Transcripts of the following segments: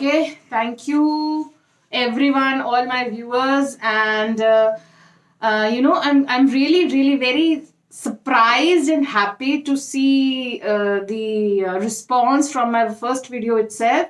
Okay, thank you everyone, all my viewers, and I'm really very surprised and happy to see the response from my first video itself.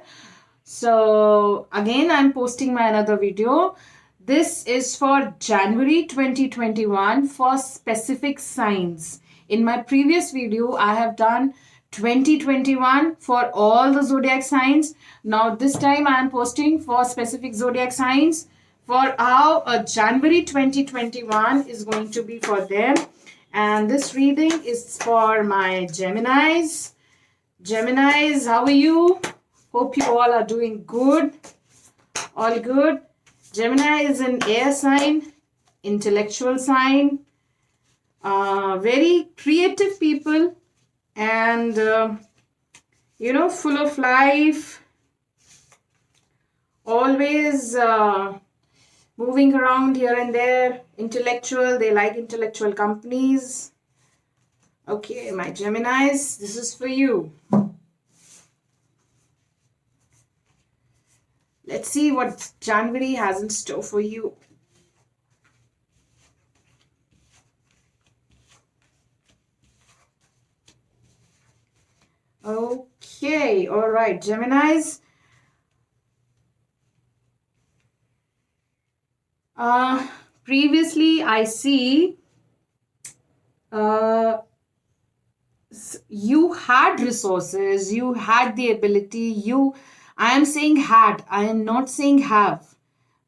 So again, I'm posting my another video. This is for January 2021 for specific signs. In my previous video, I have done 2021 for all the zodiac signs. Now this time I am posting for specific zodiac signs for how January 2021 is going to be for them. And this reading is for my Geminis. Geminis, how are you? Hope you all are doing good. All good. Gemini is an air sign, intellectual sign, very creative people, and full of life, always moving around here and there, intellectual. They like intellectual companies. Okay, my Geminis, this is for you. Let's see what January has in store for you. Okay, all right, Geminis. Previously, I see you had resources, you had the ability, I am saying had, I am not saying have.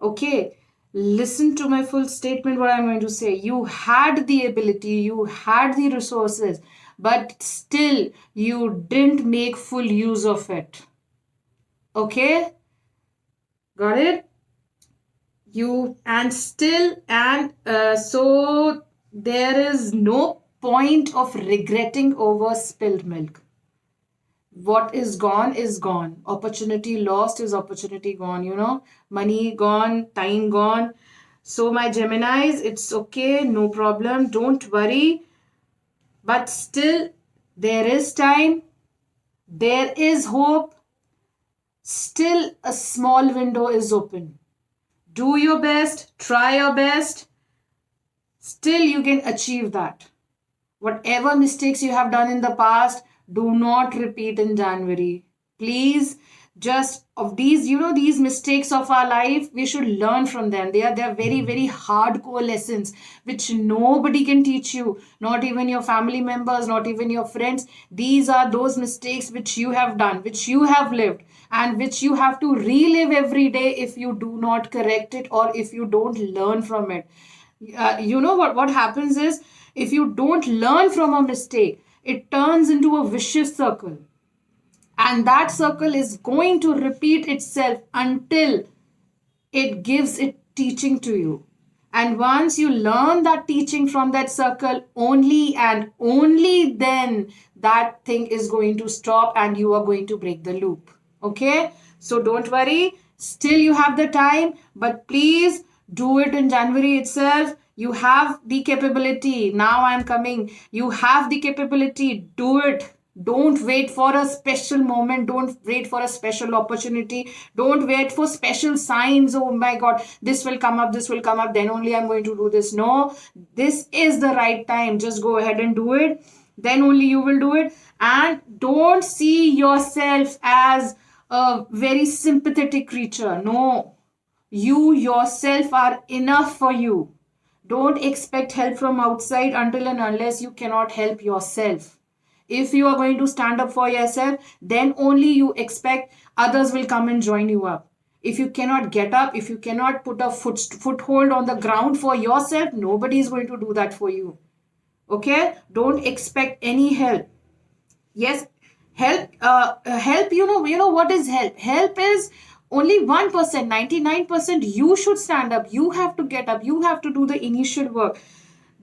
Okay, listen to my full statement, what I'm going to say. You had the ability, you had the resources, but still you didn't make full use of it. Okay, got it? So there is no point of regretting over spilled milk. What is gone is gone. Opportunity lost is opportunity gone, money gone, time gone. So my Geminis, it's okay, no problem, don't worry. But still, there is time, there is hope, still a small window is open. Do your best, try your best, still you can achieve that. Whatever mistakes you have done in the past, do not repeat in January. Please, just of these, these mistakes of our life, we should learn from them. They are very hardcore lessons which nobody can teach you, not even your family members, not even your friends. These are those mistakes which you have done, which you have lived, and which you have to relive every day if you do not correct it or if you don't learn from it. What happens is, if you don't learn from a mistake, it turns into a vicious circle, and that circle is going to repeat itself until it gives it teaching to you. And once you learn that teaching from that circle, only and only then that thing is going to stop and you are going to break the loop. Okay, so don't worry, still you have the time, but please do it in January itself. You have the capability. Now I'm coming. You have the capability. Do it. Don't wait for a special moment. Don't wait for a special opportunity. Don't wait for special signs. Oh my God, this will come up, this will come up, then only I'm going to do this. No, this is the right time. Just go ahead and do it. Then only you will do it. And don't see yourself as a very sympathetic creature. No, you yourself are enough for you. Don't expect help from outside until and unless you cannot help yourself. If you are going to stand up for yourself, then only you expect others will come and join you up. If you cannot get up, if you cannot put a foothold on the ground for yourself, nobody is going to do that for you. Okay? Don't expect any help. Yes, help. What is help? Help is only 1%, 99% you should stand up. You have to get up. You have to do the initial work.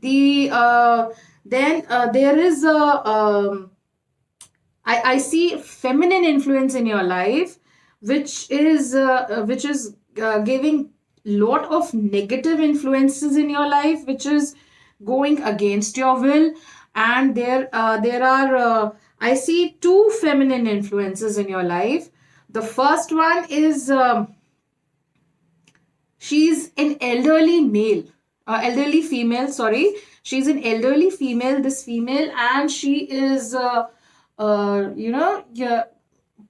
Then there is I see feminine influence in your life, which is giving lot of negative influences in your life, which is going against your will. And there are I see two feminine influences in your life. The first one is she's an elderly female, sorry. She's an elderly female, this female, and she is, yeah,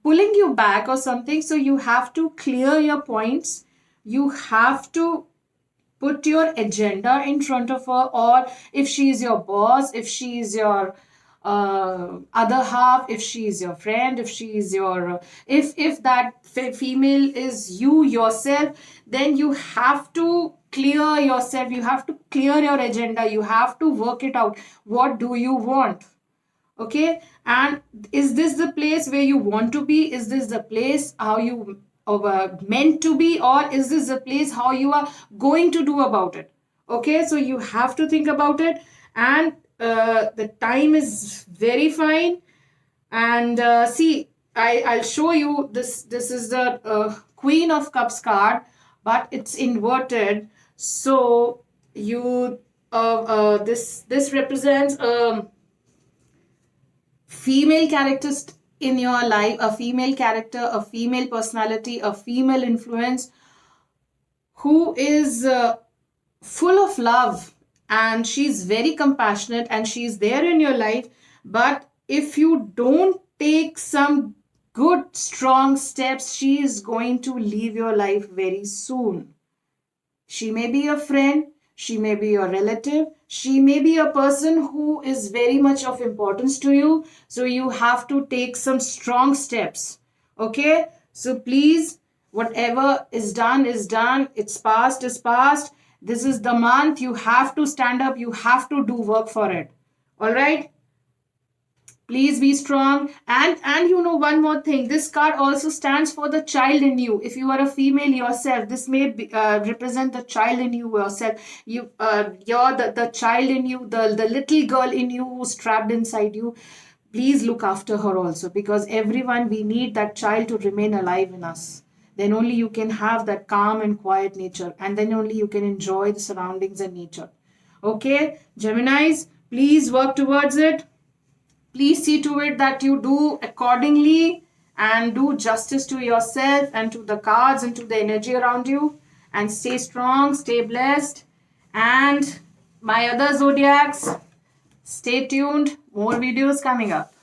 pulling you back or something. So you have to clear your points. You have to put your agenda in front of her, or if she is your boss, if she is your other half, if she is your friend, if she is your if that female is you yourself, then you have to clear yourself, you have to clear your agenda, you have to work it out. What do you want? Okay, and is this the place where you want to be? Is this the place how you meant to be, or is this the place how you are going to do about it? Okay, so you have to think about it. And the time is very fine. And see, I'll show you this. This is the Queen of Cups card, but it's inverted. So you this represents female characters in your life, a female character, a female personality, a female influence who is full of love, and she's very compassionate and she's there in your life. But if you don't take some good, strong steps, she is going to leave your life very soon. She may be a friend, she may be your relative, she may be a person who is very much of importance to you. So you have to take some strong steps. Okay? So please, whatever is done is done. It's past is past. This is the month. You have to stand up. You have to do work for it. All right? Please be strong. And you know one more thing, this card also stands for the child in you. If you are a female yourself, this may be, represent the child in you yourself. You're the child in you, the little girl in you who's trapped inside you. Please look after her also, because everyone, we need that child to remain alive in us. Then only you can have that calm and quiet nature, and then only you can enjoy the surroundings and nature. Okay, Geminis, please work towards it. Please see to it that you do accordingly and do justice to yourself and to the cards and to the energy around you. And stay strong, stay blessed. And my other zodiacs, stay tuned. More videos coming up.